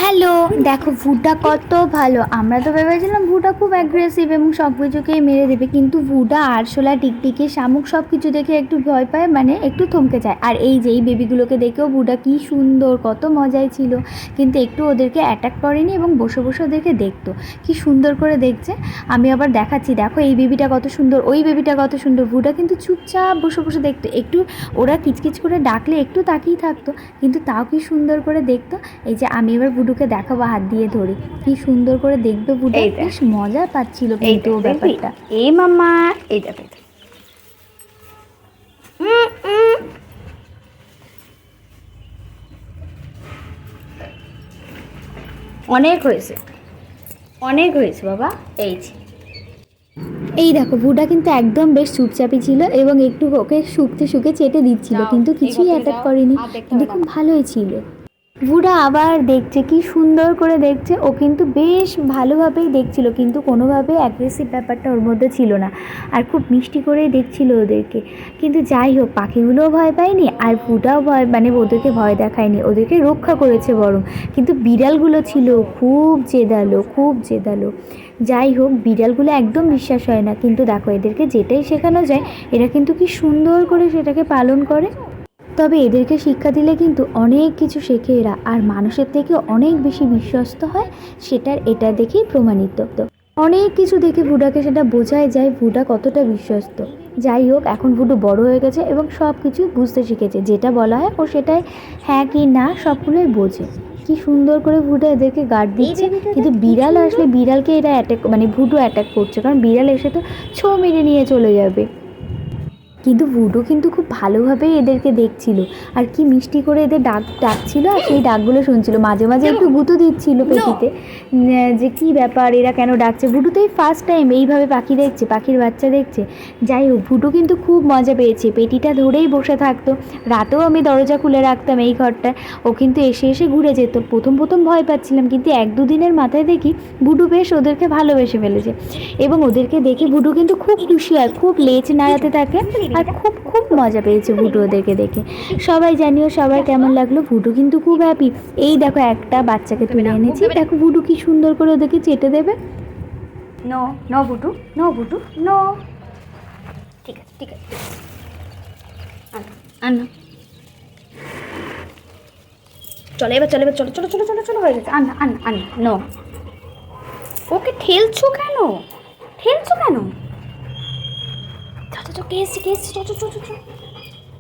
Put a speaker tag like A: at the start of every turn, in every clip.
A: Hello, দেখো ভুটা কত ভালো। আমরা তো ভেবেছিলাম ভুটা খুব অ্যাগ্রেসিভ এবং সব কিছুকেই মেরে দেবে, কিন্তু ভুটা আরশোলা, টিকটিকি, শামুক সব কিছু দেখে একটু ভয় পায়, মানে একটু থমকে যায়। আর এই যে এই বেবিগুলোকে দেখেও ভুটা কী সুন্দর, কত মজাই ছিল, কিন্তু একটু ওদেরকে অ্যাটাক করেনি এবং বসে বসে ওদেরকে দেখতো কী সুন্দর করে দেখছে। আমি আবার দেখাচ্ছি, দেখো এই বেবিটা কত সুন্দর, ওই বেবিটা কত সুন্দর। ভুটা কিন্তু চুপচাপ বসে বসে দেখতো, একটু ওরা কিচকিচ করে ডাকলে একটু তাকিয়ে থাকতো, কিন্তু তাও কি সুন্দর করে দেখতো। এই যে আমি এবার বুডুকে দেখাবো হাত দিয়ে ধরে, কি সুন্দর করে দেখবে বুডু, বেশ মজা পাচ্ছিল কিন্তু ও ব্যাপারটা।
B: এই মামা এই দেখো, অনেক হয়েছে, অনেক হয়েছে বাবা।
A: এই দেখো ভুডা কিন্তু একদম বেশ চুপচাপই ছিল এবং একটু ওকে শুকতে শুকে চেটে দিচ্ছিল, কিন্তু কিছুই অ্যাটাক করেনি, কিন্তু খুব ভালোই ছিল। ভুডা আবার দেখছে, কি সুন্দর করে দেখছে। ও কিন্তু বেশ ভালোভাবেই দেখছিল, কিন্তু কোনোভাবে অ্যাগ্রেসিভ ব্যাপারটা ওর মধ্যে ছিল না, আর খুব মিষ্টি করেই দেখছিল ওদেরকে। কিন্তু যাই হোক, পাখিগুলোও ভয় পায়নি আর ভুডাও ভয়, মানে ওদেরকে ভয় দেখায়নি, ওদেরকে রক্ষা করেছে বরং। কিন্তু বিড়ালগুলো ছিল খুব জেদালো, খুব জেদালো। যাই হোক, বিড়ালগুলো একদম বিশ্বাস হয় না, কিন্তু দেখো এদেরকে যেটাই শেখানো যায় এরা কিন্তু কি সুন্দর করে সেটাকে পালন করে। তবে এদেরকে শিক্ষা দিলে কিন্তু অনেক কিছু শেখে এরা, আর মানুষের থেকে অনেক বেশি বিশ্বস্ত হয়, সেটার এটা দেখেই প্রমাণিত। অনেক কিছু দেখে ভুডাকে সেটা বোঝাই যায় ভুডা কতটা বিশ্বস্ত। যাই হোক, এখন ভুডু বড় হয়ে গেছে এবং সব কিছু বুঝতে শিখেছে, যেটা বলা হয় ও সেটাই হ্যাঁ কি না সবগুলোই বোঝে। কি সুন্দর করে ভুডা এদেরকে গার্ড দিচ্ছে, কিন্তু বিড়াল আসলে বিড়ালকে এরা অ্যাটাক, মানে ভুডু অ্যাটাক করছে, কারণ বিড়াল এসে তো ছো মেরে নিয়ে চলে যাবে। কিন্তু ভুডু কিন্তু খুব ভালোভাবেই এদেরকে দেখছিল, আর কি মিষ্টি করে এদের ডাকছিল, আর সেই ডাকগুলো শুনছিল, মাঝে মাঝে একটু গুঁতো দিচ্ছিল পেটিতে, যে কি ব্যাপার এরা কেন ডাকছে। ভুডু তো এই ফার্স্ট টাইম এইভাবে পাখি দেখছে, পাখির বাচ্চা দেখছে। যাই হোক, ভুডু কিন্তু খুব মজা পেয়েছে, পেটিটা ধরেই বসে থাকতো। রাতেও আমি দরজা খুলে রাখতাম এই ঘরটায়, ও কিন্তু এসে এসে ঘুরে যেত। প্রথম প্রথম ভয় পাচ্ছিলাম, কিন্তু এক দুদিনের মাথায় দেখি ভুডু বেশ ওদেরকে ভালোবেসে ফেলেছে, এবং ওদেরকে দেখে ভুডু কিন্তু খুব খুশি হয়, খুব লেজ নাড়াতে থাকে, আর খুব খুব মজা পেয়েছে ভুডু ওদেরকে দেখে। সবাই জানিও সবাই কেমন লাগলো। ভুডু কিন্তু খুব হ্যাপি। এই দেখো একটা বাচ্চাকে তুলে এনেছি, দেখো ভুডু কি সুন্দর করে ওদেরকে চেটে দেবে।
B: নো নো বুটু, নো বুটু, নো। ঠিক আছে ঠিক আছে, আনো। চলো এবার, চলো এবার, চলো চলো চলো চলো চলো, হয়ে গেছে। আন আন আন, নো। ওকে ঠেলছো কেন, ঠেলছো কেন?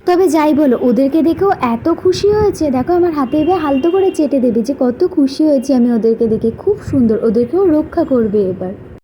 A: তবে যাই বলো, ওদেরকে দেখেও এত খুশি হয়েছে, দেখো আমার হাতে এবার হালতো করে চেটে দেবে, যে কত খুশি হয়েছে আমি ওদেরকে দেখে। খুব সুন্দর, ওদেরকেও রক্ষা করবে এবার।